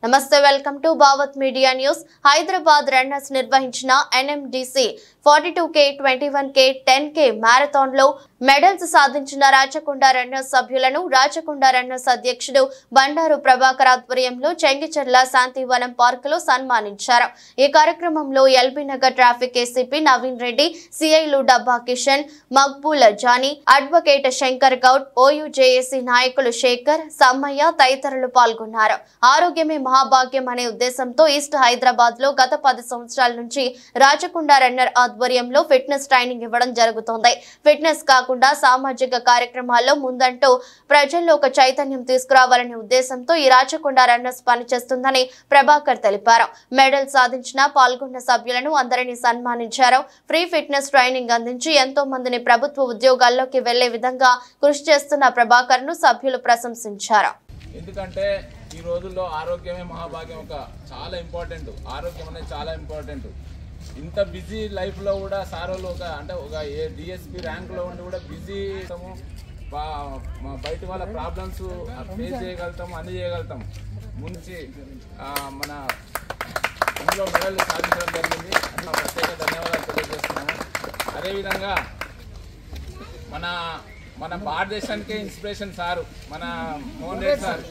నమస్తే, welcome to Bhavat media news. Hyderabad runners నిర్వహించిన NMDC 42K, 21K, 10K marathon లో medals సాధించిన రాచకొండ రన్నర్స్ సభ్యులను రాచకొండ రన్నర్స్ అధ్యక్షుడు బండారు ప్రభాకర్ ఆధ్వర్యంలో చెంగిచెర్ల శాంతివనం పార్క్ లో సన్మానించారు. ఈ కార్యక్రమంలో ఎల్బీ నగర్ ట్రాఫిక్ ఏసీపీ నవీన్ రెడ్డి, సిఐలు డబ్బా కిషన్, మక్బూల్ జానీ, అడ్వకేట్ శంకర్ గౌడ్, ఓయూజేఏసీ నాయకులు శేఖర్, సమ్మయ్య తదితరులు పాల్గొన్నారు. ఆరోగ్యమే మహాభాగ్యం అనే ఉద్దేశంతో ఈస్ట్ హైదరాబాద్ లో గత 10 సంవత్సరాల నుంచి రాచకొండ రన్నర్ ఆధ్వర్యంలో ఫిట్నెస్ ట్రైనింగ్ ఇవ్వడం జరుగుతోంది. ఫిట్నెస్ కాకుండా సామాజిక కార్యక్రమాల్లో ముందంటూ ప్రజల్లో ఒక చైతన్యం తీసుకురావాలనే ఉద్దేశంతో ఈ రాచకొండ రన్నర్స్ పనిచేస్తుందని ప్రభాకర్ తెలిపారు. మెడల్ సాధించిన పాల్గొన్న సభ్యులను అందరినీ సన్మానించారు. ఫ్రీ ఫిట్నెస్ ట్రైనింగ్ అందించి ఎంతో మందిని ప్రభుత్వ ఉద్యోగాల్లోకి వెళ్లే విధంగా కృషి చేస్తున్న ప్రభాకర్ ను సభ్యులు ప్రశంసించారు. ఎందుకంటే ఈ రోజుల్లో ఆరోగ్యమే మహాభాగ్యం, ఒక చాలా ఇంపార్టెంట్. ఆరోగ్యం అనేది చాలా ఇంపార్టెంట్. ఇంత బిజీ లైఫ్లో కూడా సారోలు ఒక డిఎస్పీ ర్యాంక్లో ఉండి కూడా బిజీ బయట వాళ్ళ ప్రాబ్లమ్స్ ఫేస్ చేయగలుగుతాము, అన్ని చేయగలుగుతాము. ముంచి మన ఇందులో మెడల్ సాధించడం జరిగింది. ప్రత్యేక ధన్యవాదాలు తెలియజేస్తున్నాము. అదేవిధంగా మన భారతదేశానికే ఇన్స్పిరేషన్ సారు, మన మోహన్ రెడ్డి సార్.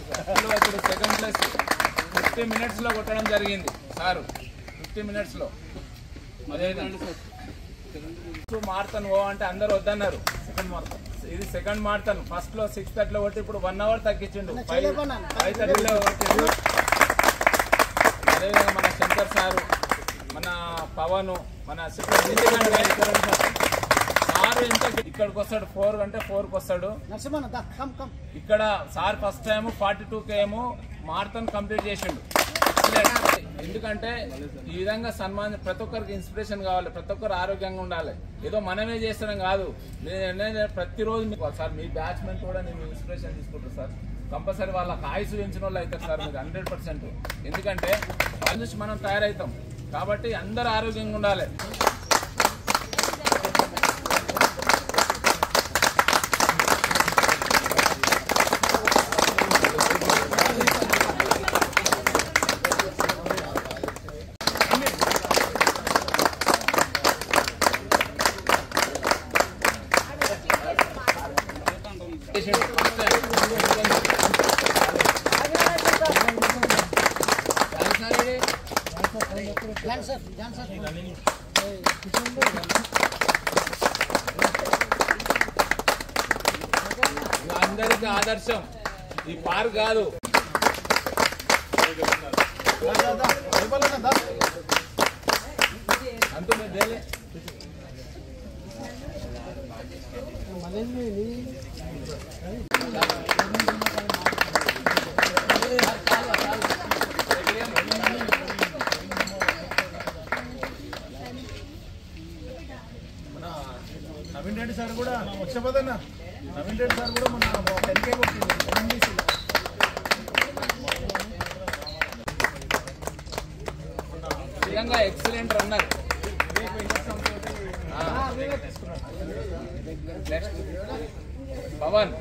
ఇప్పుడు సెకండ్ ప్లేస్ 50 minutesలో కొట్టడం జరిగింది సారు, 50 minutesలో. మారతాను ఓ అంటే అందరు వద్దన్నారు. ఇది సెకండ్ మారతాను. ఫస్ట్లో 6:30లో కొట్టి ఇప్పుడు 1 hour తగ్గించిండు, 5:30లో కొట్టిండు. అదేవిధంగా మన శంకర్ సారు, మన పవన్, మన సారు ఎంత ఇక్కడికి వస్తాడు 4 అంటే 4కి వస్తాడు. ఇక్కడ సార్ ఫస్ట్ టైం 42K ఏమో మారథాన్ కంప్లీట్ చేసిండు. ఎందుకంటే ఈ విధంగా సన్మానం ప్రతి ఒక్కరికి ఇన్స్పిరేషన్ కావాలి, ప్రతి ఒక్కరు ఆరోగ్యంగా ఉండాలి. ఏదో మనమే చేస్తున్నాం కాదు, నేను ప్రతిరోజు మీకు సార్ మీ బ్యాచ్మెంట్ కూడా నేను ఇన్స్పిరేషన్ తీసుకుంటాను సార్. కంపల్సరీ వాళ్ళకి ఆయుసు పెంచిన వాళ్ళు అవుతారు సార్ మీరు 100%. ఎందుకంటే వాళ్ళ నుంచి మనం తయారవుతాం కాబట్టి అందరూ ఆరోగ్యంగా ఉండాలి. అందరికి ఆదర్శం ఈ పార్క్ కాదు. నవీన్ రెడ్డి సార్ కూడా వచ్చేపోదన్నా. నవీన్ రెడ్డి సార్ కూడా మన 10K కొట్టింది ఎన్ఎండిసిలో. నిజంగా ఎక్సలెంట్ రన్నర్. నెక్స్ట్ పవన్.